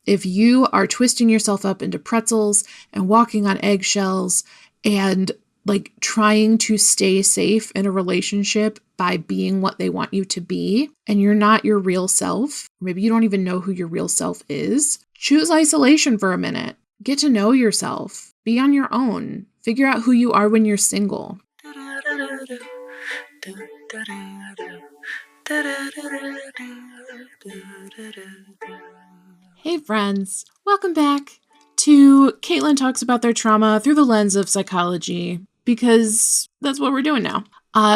if you are twisting yourself up into pretzels and walking on eggshells and like trying to stay safe in a relationship by being what they want you to be, and you're not your real self, maybe you don't even know who your real self is, choose isolation for a minute. Get to know yourself. Be on your own. Figure out who you are when you're single. Hey friends, welcome back to Caitlyn Talks About Their Trauma Through the Lens of Psychology, because that's what we're doing now.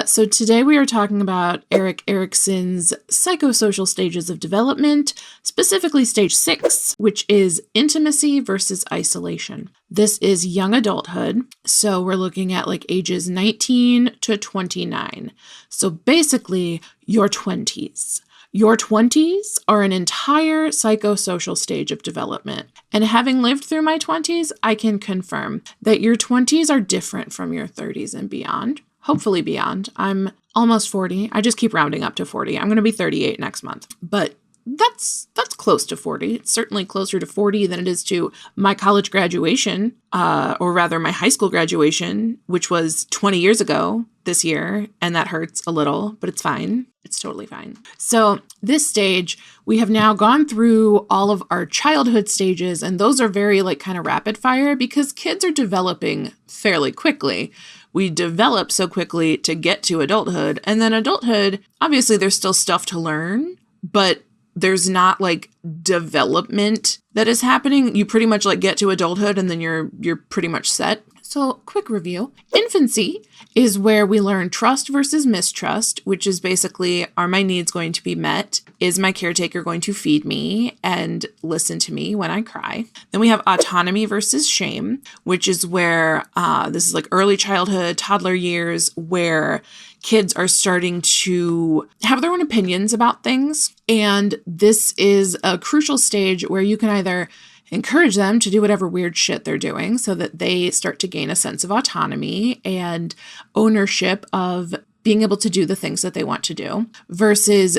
So today we are talking about Erik Erikson's psychosocial stages of development, specifically stage 6, which is intimacy versus isolation. This is young adulthood, so we're looking at like ages 19 to 29. So basically your 20s. Your 20s are an entire psychosocial stage of development. And having lived through my 20s, I can confirm that your 20s are different from your 30s and beyond. Hopefully beyond. I'm almost 40. I just keep rounding up to 40. I'm going to be 38 next month. But that's close to 40. It's certainly closer to 40 than it is to my college graduation, or rather my high school graduation, which was 20 years ago this year. And that hurts a little, but it's fine. It's totally fine. So this stage, we have now gone through all of our childhood stages, and those are very like kind of rapid fire because kids are developing fairly quickly. We develop so quickly to get to adulthood, and then adulthood, obviously there's still stuff to learn, but there's not like development that is happening. You pretty much like get to adulthood and then you're pretty much set. So quick review. Infancy is where we learn trust versus mistrust, which is basically, are my needs going to be met? Is my caretaker going to feed me and listen to me when I cry? Then we have autonomy versus shame, which is where this is like early childhood, toddler years, where kids are starting to have their own opinions about things. And this is a crucial stage where you can either encourage them to do whatever weird shit they're doing so that they start to gain a sense of autonomy and ownership of being able to do the things that they want to do, versus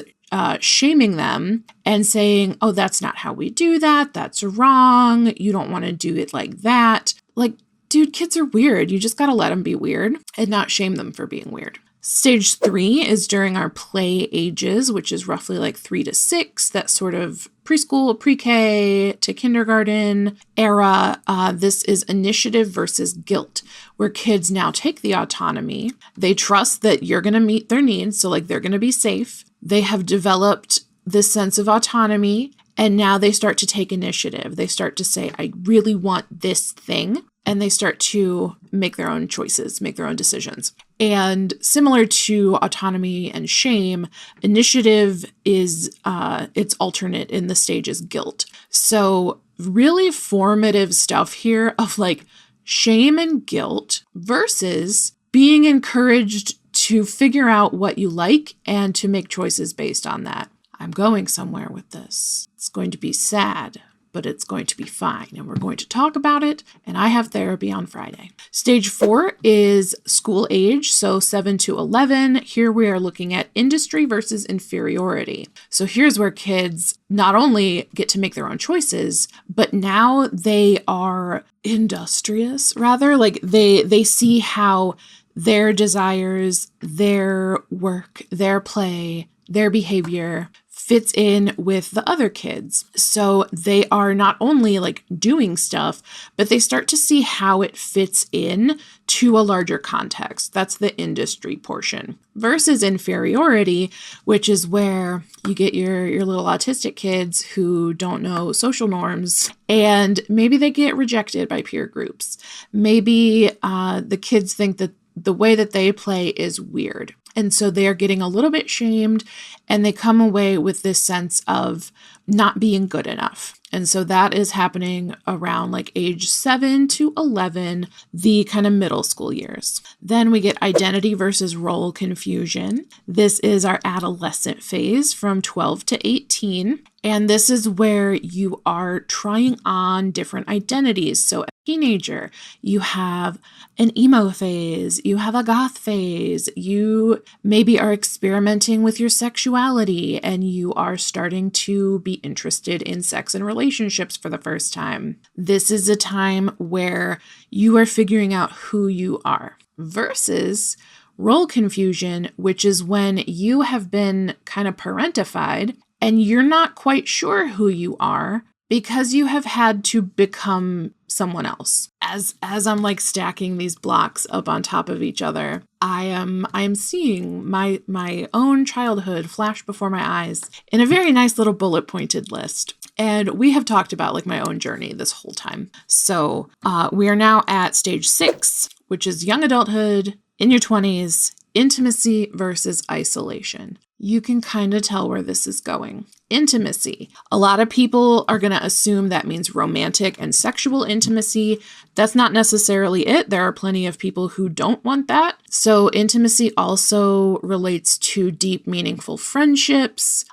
shaming them and saying, oh, that's not how we do that. That's wrong. You don't want to do it like that. Like, dude, kids are weird. You just got to let them be weird and not shame them for being weird. Stage 3 is during our play ages, which is roughly like 3 to 6, that sort of preschool, pre-K to kindergarten era. This is initiative versus guilt, where kids now take the autonomy. They trust that you're going to meet their needs. So like they're going to be safe. They have developed this sense of autonomy, and now they start to take initiative. They start to say, I really want this thing. And they start to make their own choices, make their own decisions. And similar to autonomy and shame, initiative is its alternate in the stage is guilt. So really formative stuff here of like shame and guilt versus being encouraged to figure out what you like and to make choices based on that. I'm going somewhere with this. It's going to be sad, but it's going to be fine. And we're going to talk about it. And I have therapy on Friday. Stage 4 is school age. So 7 to 11. Here we are looking at industry versus inferiority. So here's where kids not only get to make their own choices, but now they are industrious, rather. Like they see how their desires, their work, their play, their behavior fits in with the other kids. So they are not only like doing stuff, but they start to see how it fits in to a larger context. That's the industry portion. Versus inferiority, which is where you get your little autistic kids who don't know social norms, and maybe they get rejected by peer groups. Maybe the kids think that the way that they play is weird. And so they are getting a little bit shamed, and they come away with this sense of not being good enough. And so that is happening around like age 7 to 11, the kind of middle school years. Then we get identity versus role confusion. This is our adolescent phase from 12 to 18. And this is where you are trying on different identities. So a teenager, you have an emo phase, you have a goth phase, you maybe are experimenting with your sexuality, and you are starting to be be interested in sex and relationships for the first time. This is a time where you are figuring out who you are, versus role confusion, which is when you have been kind of parentified and you're not quite sure who you are because you have had to become someone else. As I'm like stacking these blocks up on top of each other, I am seeing my own childhood flash before my eyes in a very nice little bullet pointed list. And we have talked about like my own journey this whole time. So we are now at stage 6, which is young adulthood, in your 20s, intimacy versus isolation. You can kind of tell where this is going. Intimacy. A lot of people are going to assume that means romantic and sexual intimacy. That's not necessarily it. There are plenty of people who don't want that. So intimacy also relates to deep, meaningful friendships,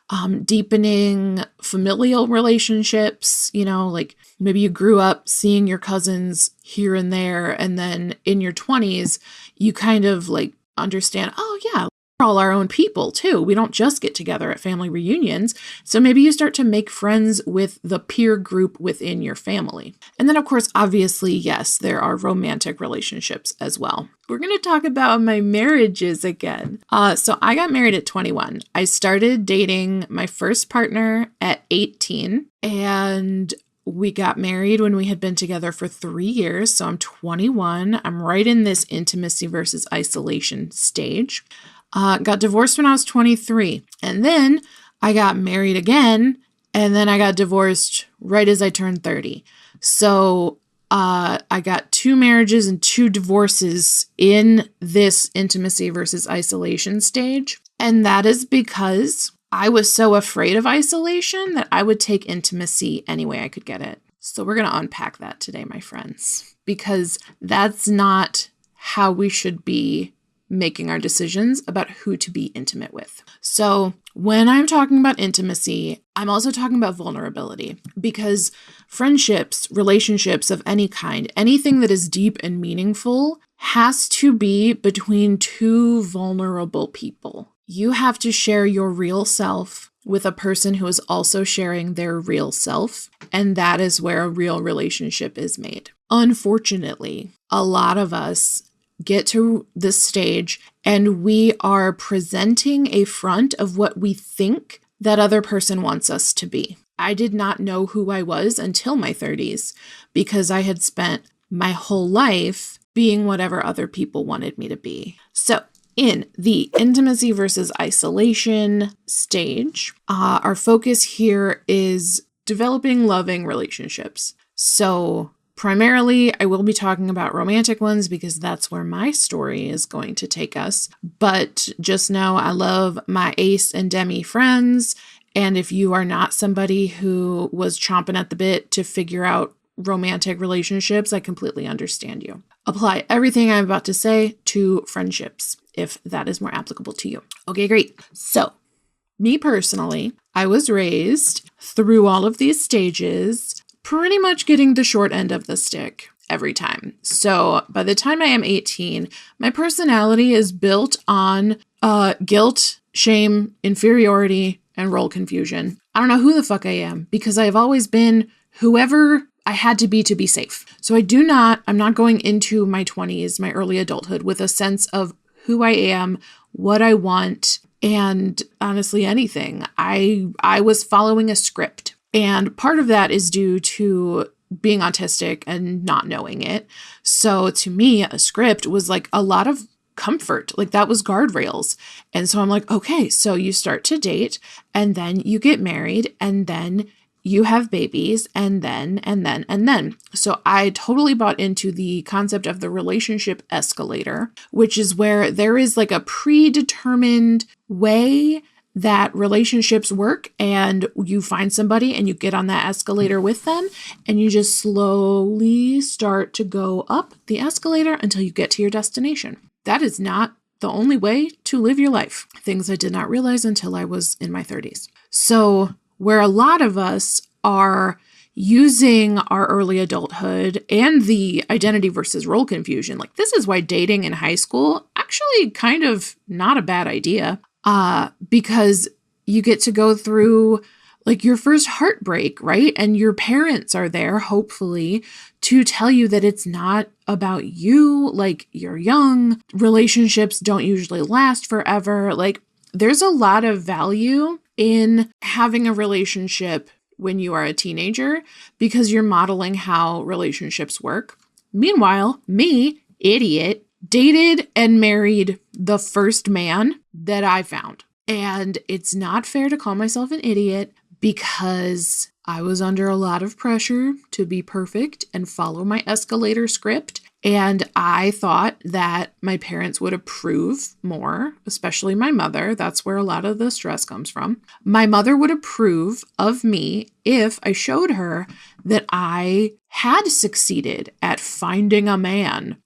deepening familial relationships. You know, like maybe you grew up seeing your cousins here and there, and then in your 20s, you kind of like understand, oh yeah, we're all our own people too. We don't just get together at family reunions. So maybe you start to make friends with the peer group within your family. And then of course, obviously, yes, there are romantic relationships as well. We're going to talk about my marriages again. So I got married at 21. I started dating my first partner at 18, and we got married when we had been together for 3 years. So I'm 21. I'm right in this intimacy versus isolation stage. Got divorced when I was 23. And then I got married again. And then I got divorced right as I turned 30. So I got 2 marriages and 2 divorces in this intimacy versus isolation stage. And that is because I was so afraid of isolation that I would take intimacy any way I could get it. So we're going to unpack that today, my friends, because that's not how we should be making our decisions about who to be intimate with. So when I'm talking about intimacy, I'm also talking about vulnerability, because friendships, relationships of any kind, anything that is deep and meaningful has to be between 2 vulnerable people. You have to share your real self with a person who is also sharing their real self, and that is where a real relationship is made. Unfortunately, a lot of us get to this stage and we are presenting a front of what we think that other person wants us to be. I did not know who I was until my 30s because I had spent my whole life being whatever other people wanted me to be. So in the intimacy versus isolation stage, our focus here is developing loving relationships. So primarily, I will be talking about romantic ones because that's where my story is going to take us. But just know I love my ace and demi friends. And if you are not somebody who was chomping at the bit to figure out romantic relationships, I completely understand you. Apply everything I'm about to say to friendships, if that is more applicable to you. Okay, great. So, me personally, I was raised through all of these stages, pretty much getting the short end of the stick every time. So, by the time I am 18, my personality is built on guilt, shame, inferiority, and role confusion. I don't know who the fuck I am because I've always been whoever I had to be safe. So I'm not going into my 20s, my early adulthood with a sense of who I am, what I want, and honestly anything. I was following a script. And part of that is due to being autistic and not knowing it. So to me, a script was like a lot of comfort, like that was guardrails. And so I'm like, okay, so you start to date and then you get married and then you have babies and then. So I totally bought into the concept of the relationship escalator, which is where there is like a predetermined way that relationships work and you find somebody and you get on that escalator with them and you just slowly start to go up the escalator until you get to your destination. That is not the only way to live your life. Things I did not realize until I was in my 30s. So where a lot of us are using our early adulthood and the identity versus role confusion, like this is why dating in high school actually kind of not a bad idea, because you get to go through like your first heartbreak, right? And your parents are there, hopefully, to tell you that it's not about you. Like, you're young, relationships don't usually last forever. Like, there's a lot of value in having a relationship when you are a teenager because you're modeling how relationships work. Meanwhile, me, idiot, dated and married the first man that I found. And it's not fair to call myself an idiot because I was under a lot of pressure to be perfect and follow my escalator script. And I thought that my parents would approve more, especially my mother. That's where a lot of the stress comes from. My mother would approve of me if I showed her that I had succeeded at finding a man.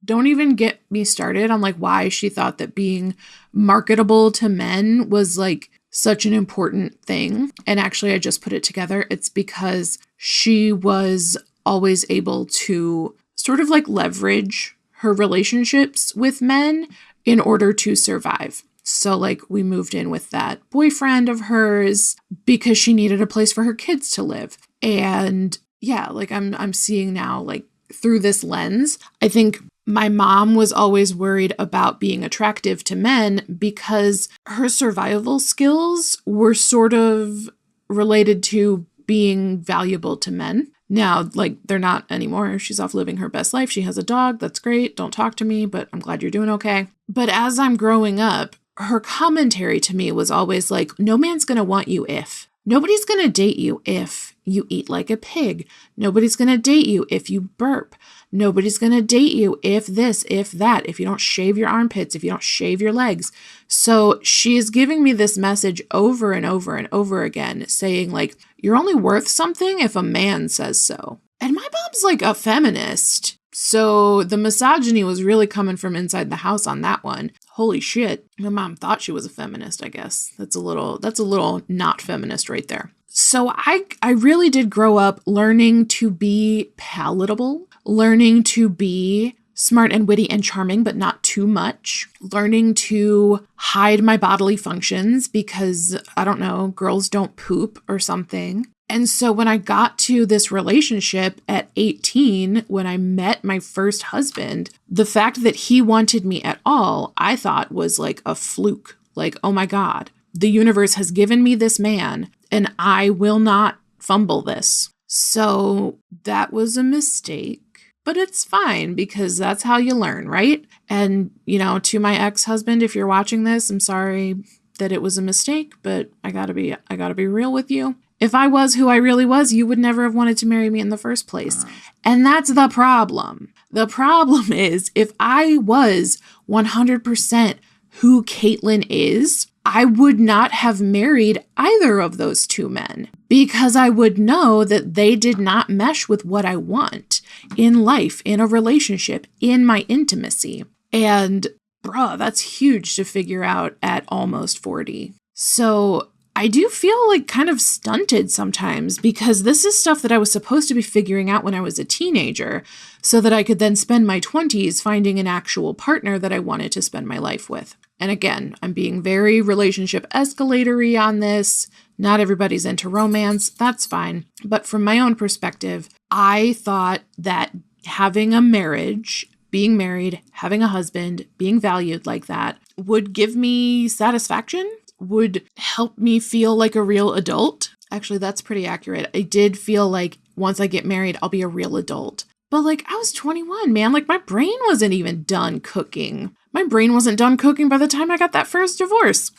Don't even get me started on like why she thought that being marketable to men was like such an important thing. And actually, I just put it together. It's because she was always able to sort of like leverage her relationships with men in order to survive. So like we moved in with that boyfriend of hers because she needed a place for her kids to live. And yeah, like I'm seeing now like through this lens, I think my mom was always worried about being attractive to men because her survival skills were sort of related to being valuable to men. Now, like, they're not anymore. She's off living her best life. She has a dog. That's great. Don't talk to me, but I'm glad you're doing okay. But as I'm growing up, her commentary to me was always like, no man's going to want you if. Nobody's going to date you if you eat like a pig. Nobody's going to date you if you burp. Nobody's going to date you if this, if that, if you don't shave your armpits, if you don't shave your legs. So she is giving me this message over and over and over again, saying like, you're only worth something if a man says so. And my mom's like a feminist. So the misogyny was really coming from inside the house on that one. Holy shit. My mom thought she was a feminist, I guess. That's a little not feminist right there. So I really did grow up learning to be palatable, learning to be smart and witty and charming, but not too much, learning to hide my bodily functions because, I don't know, girls don't poop or something. And so when I got to this relationship at 18, when I met my first husband, the fact that he wanted me at all, I thought was like a fluke. Like, oh my God, the universe has given me this man and I will not fumble this. So that was a mistake, but it's fine because that's how you learn, right? And, you know, to my ex-husband, if you're watching this, I'm sorry that it was a mistake, but I gotta be real with you. If I was who I really was, you would never have wanted to marry me in the first place. And that's the problem. The problem is if I was 100% who Caitlyn is, I would not have married either of those two men because I would know that they did not mesh with what I want in life, in a relationship, in my intimacy. And bruh, that's huge to figure out at almost 40. So I do feel like kind of stunted sometimes because this is stuff that I was supposed to be figuring out when I was a teenager so that I could then spend my 20s finding an actual partner that I wanted to spend my life with. And again, I'm being very relationship escalatory on this. Not everybody's into romance. That's fine. But from my own perspective, I thought that having a marriage, being married, having a husband, being valued like that would give me satisfaction, would help me feel like a real adult. Actually, that's pretty accurate. I did feel like once I get married, I'll be a real adult. But like I was 21, man, like my brain wasn't even done cooking. My brain wasn't done cooking by the time I got that first divorce.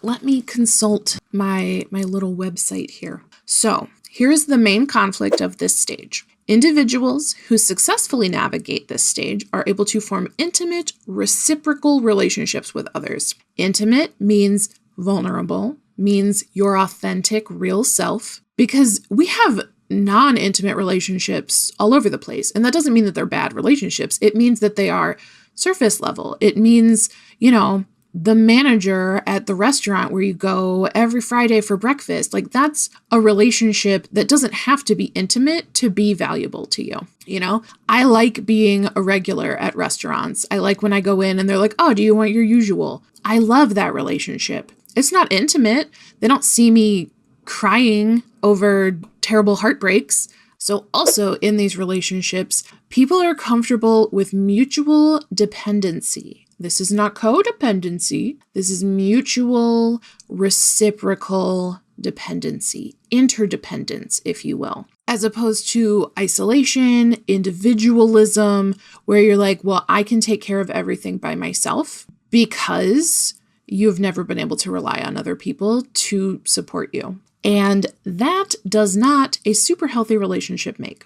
Let me consult my little website here. So here's the main conflict of this stage. Individuals who successfully navigate this stage are able to form intimate, reciprocal relationships with others. Intimate means vulnerable, means your authentic, real self, because we have non-intimate relationships all over the place. And that doesn't mean that they're bad relationships. It means that they are surface level. It means, you know, the manager at the restaurant where you go every Friday for breakfast, like that's a relationship that doesn't have to be intimate to be valuable to you. You know, I like being a regular at restaurants. I like when I go in and they're like, oh, do you want your usual? I love that relationship. It's not intimate. They don't see me crying over terrible heartbreaks. So also in these relationships, people are comfortable with mutual dependency. This is not codependency. This is mutual, reciprocal dependency, interdependence, if you will, as opposed to isolation, individualism, where you're like, well, I can take care of everything by myself because you've never been able to rely on other people to support you. And that does not a super healthy relationship make.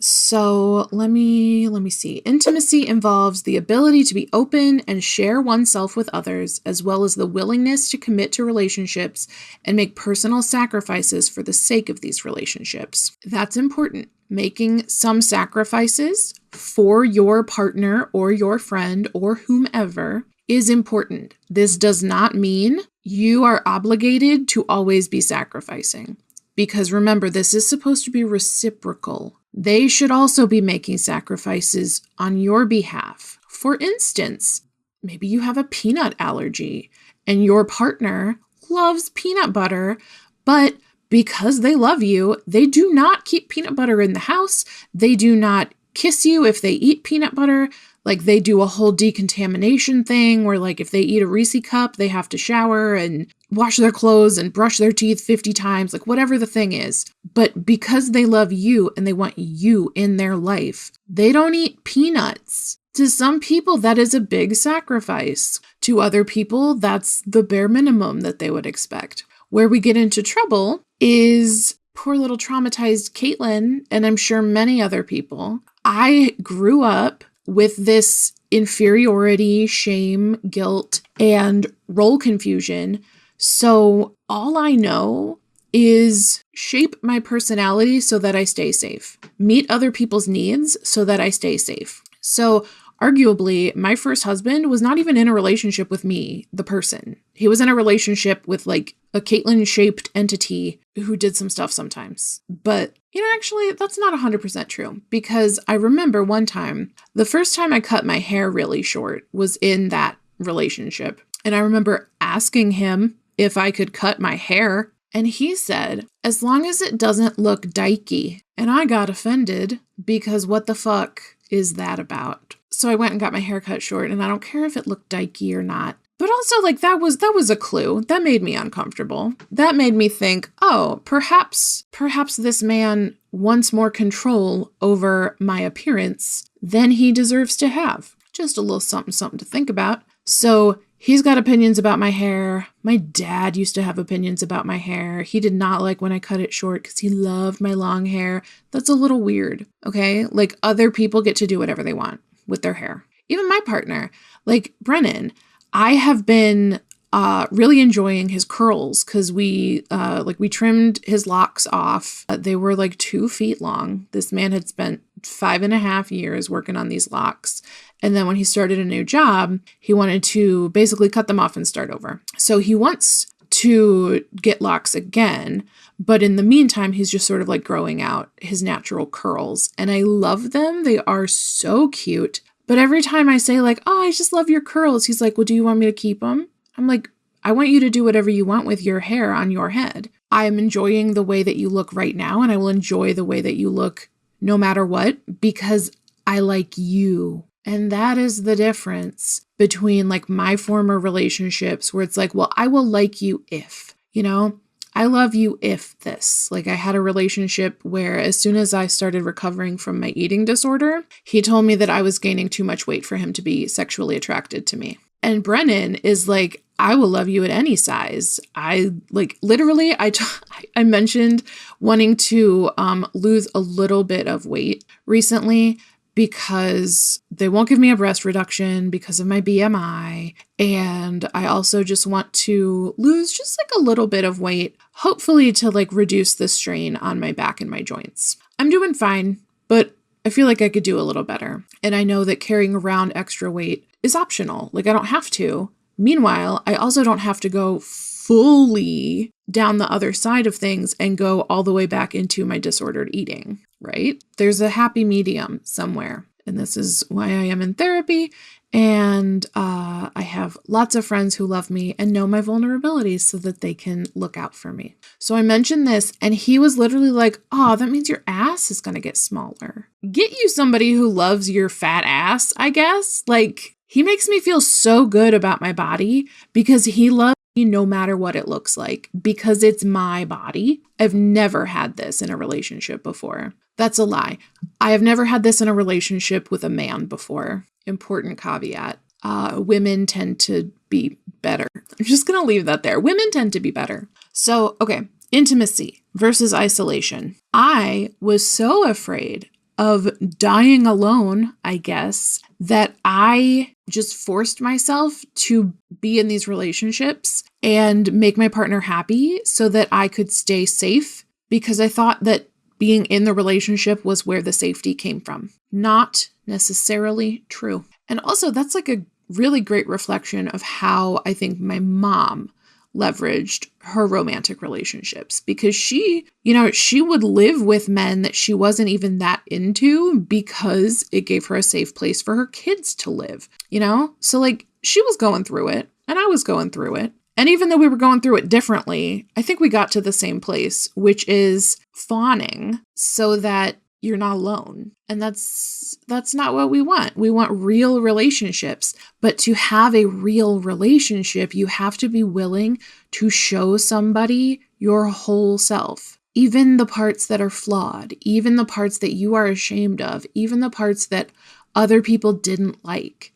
So let me see. Intimacy involves the ability to be open and share oneself with others, as well as the willingness to commit to relationships and make personal sacrifices for the sake of these relationships. That's important. Making some sacrifices for your partner or your friend or whomever is important. This does not mean you are obligated to always be sacrificing. Because remember, this is supposed to be reciprocal. They should also be making sacrifices on your behalf. For instance, maybe you have a peanut allergy and your partner loves peanut butter, but because they love you, they do not keep peanut butter in the house. They do not kiss you if they eat peanut butter. Like they do a whole decontamination thing where like if they eat a Reese cup, they have to shower and wash their clothes and brush their teeth 50 times, like whatever the thing is. But because they love you and they want you in their life, they don't eat peanuts. To some people, that is a big sacrifice. To other people, that's the bare minimum that they would expect. Where we get into trouble is poor little traumatized Caitlyn, and I'm sure many other people. I grew up with this inferiority, shame, guilt, and role confusion. So all I know is shape my personality so that I stay safe, meet other people's needs so that I stay safe. So arguably, my first husband was not even in a relationship with me, the person. He was in a relationship with like a Caitlyn-shaped entity who did some stuff sometimes. But, actually, that's not 100% true because I remember one time, the first time I cut my hair really short was in that relationship. And I remember asking him if I could cut my hair. And he said, as long as it doesn't look dykey. And I got offended because what the fuck is that about? So I went and got my hair cut short, and I don't care if it looked dykey or not. But also, like, that was a clue. That made me uncomfortable. That made me think, oh, perhaps this man wants more control over my appearance than he deserves to have. Just a little something to think about. So he's got opinions about my hair. My dad used to have opinions about my hair. He did not like when I cut it short because he loved my long hair. That's a little weird, okay? Like, other people get to do whatever they want with their hair. Even my partner, like Brennan, I have been really enjoying his curls because we trimmed his locks off. They were like 2 feet long. This man had spent 5.5 years working on these locks. And then when he started a new job, he wanted to basically cut them off and start over. So he wants to get locks again. But in the meantime, he's just sort of like growing out his natural curls. And I love them. They are so cute. But every time I say like, oh, I just love your curls, he's like, well, do you want me to keep them? I'm like, I want you to do whatever you want with your hair on your head. I am enjoying the way that you look right now, and I will enjoy the way that you look no matter what, because I like you. And that is the difference between like my former relationships where it's like, well, I will like you if, I love you if this. Like I had a relationship where as soon as I started recovering from my eating disorder, he told me that I was gaining too much weight for him to be sexually attracted to me. And Brennan is like, I will love you at any size. I like literally, I mentioned wanting to lose a little bit of weight recently because they won't give me a breast reduction because of my BMI. And I also just want to lose just like a little bit of weight, hopefully to like reduce the strain on my back and my joints. I'm doing fine, but I feel like I could do a little better. And I know that carrying around extra weight is optional. Like I don't have to. Meanwhile, I also don't have to go fully down the other side of things and go all the way back into my disordered eating, right? There's a happy medium somewhere. And this is why I am in therapy And I have lots of friends who love me and know my vulnerabilities so that they can look out for me. So I mentioned this, and he was literally like, oh, that means your ass is going to get smaller. Get you somebody who loves your fat ass, I guess. Like, he makes me feel so good about my body because he loves me no matter what it looks like, because it's my body. I've never had this in a relationship before. That's a lie. I have never had this in a relationship with a man before. Important caveat. Women tend to be better. I'm just going to leave that there. Women tend to be better. So, okay, intimacy versus isolation. I was so afraid of dying alone, I guess, that I just forced myself to be in these relationships and make my partner happy so that I could stay safe, because I thought that being in the relationship was where the safety came from. Not necessarily true. And also, that's like a really great reflection of how I think my mom leveraged her romantic relationships, because she would live with men that she wasn't even that into because it gave her a safe place for her kids to live, So like, she was going through it and I was going through it. And even though we were going through it differently, I think we got to the same place, which is fawning so that you're not alone. And that's not what we want. We want real relationships. But to have a real relationship, you have to be willing to show somebody your whole self. Even the parts that are flawed, even the parts that you are ashamed of, even the parts that other people didn't like.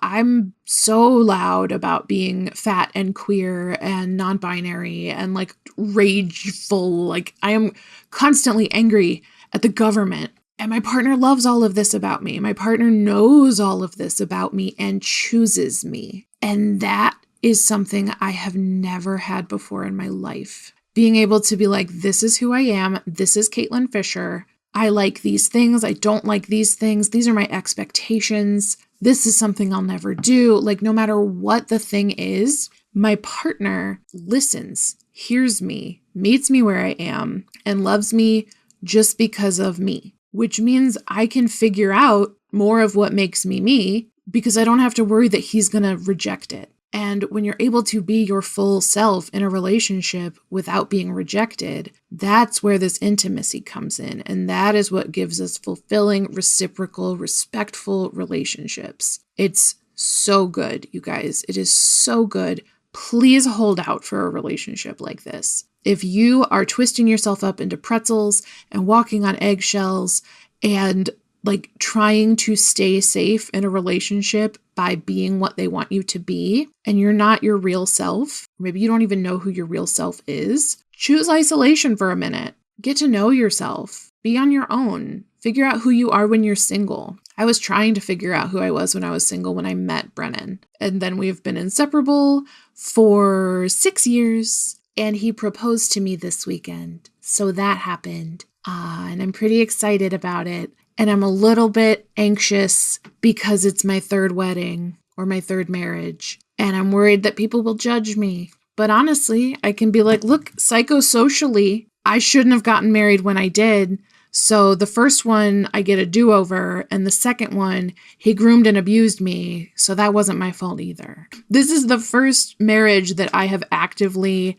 I'm so loud about being fat and queer and non-binary and like rageful. Like, I am constantly angry at the government. And my partner loves all of this about me. My partner knows all of this about me and chooses me. And that is something I have never had before in my life. Being able to be like, this is who I am. This is Caitlyn Fisher. I like these things. I don't like these things. These are my expectations. This is something I'll never do. Like, no matter what the thing is, my partner listens, hears me, meets me where I am, and loves me just because of me, which means I can figure out more of what makes me me because I don't have to worry that he's going to reject it. And when you're able to be your full self in a relationship without being rejected, that's where this intimacy comes in. And that is what gives us fulfilling, reciprocal, respectful relationships. It's so good, you guys. It is so good. Please hold out for a relationship like this. If you are twisting yourself up into pretzels and walking on eggshells and like trying to stay safe in a relationship by being what they want you to be, and you're not your real self, maybe you don't even know who your real self is, choose isolation for a minute. Get to know yourself. Be on your own. Figure out who you are when you're single. I was trying to figure out who I was when I was single when I met Brennan. And then we've been inseparable for 6 years. And he proposed to me this weekend. So that happened. And I'm pretty excited about it. And I'm a little bit anxious because it's my third wedding or my third marriage. And I'm worried that people will judge me. But honestly, I can be like, look, psychosocially, I shouldn't have gotten married when I did. So the first one, I get a do-over. And the second one, he groomed and abused me. So that wasn't my fault either. This is the first marriage that I have actively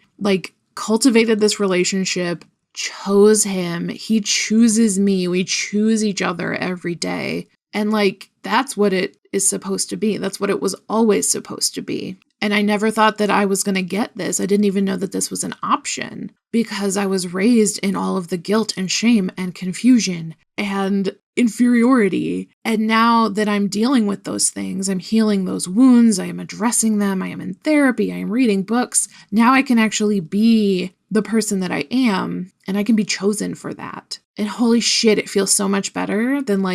cultivated this relationship, chose him. He chooses me. We choose each other every day. And that's what it is supposed to be. That's what it was always supposed to be. And I never thought that I was going to get this. I didn't even know that this was an option because I was raised in all of the guilt and shame and confusion and inferiority. And now that I'm dealing with those things, I'm healing those wounds, I am addressing them, I am in therapy, I am reading books. Now I can actually be the person that I am, and I can be chosen for that. And holy shit, it feels so much better than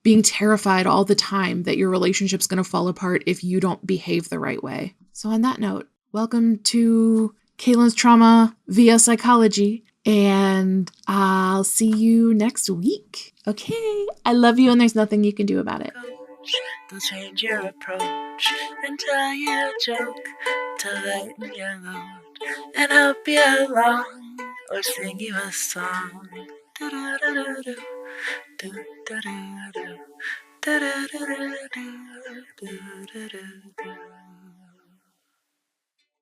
being terrified all the time that your relationship's going to fall apart if you don't behave the right way. So on that note, welcome to Caitlyn's Trauma via Psychology, and I'll see you next week. Okay, I love you and there's nothing you can do about it. They'll change your approach and tell you a joke to lighten your load and help you along or sing you a song. Do-do-do-do-do, do-do-do-do. Da-da-da-da-da-da-da-da-da.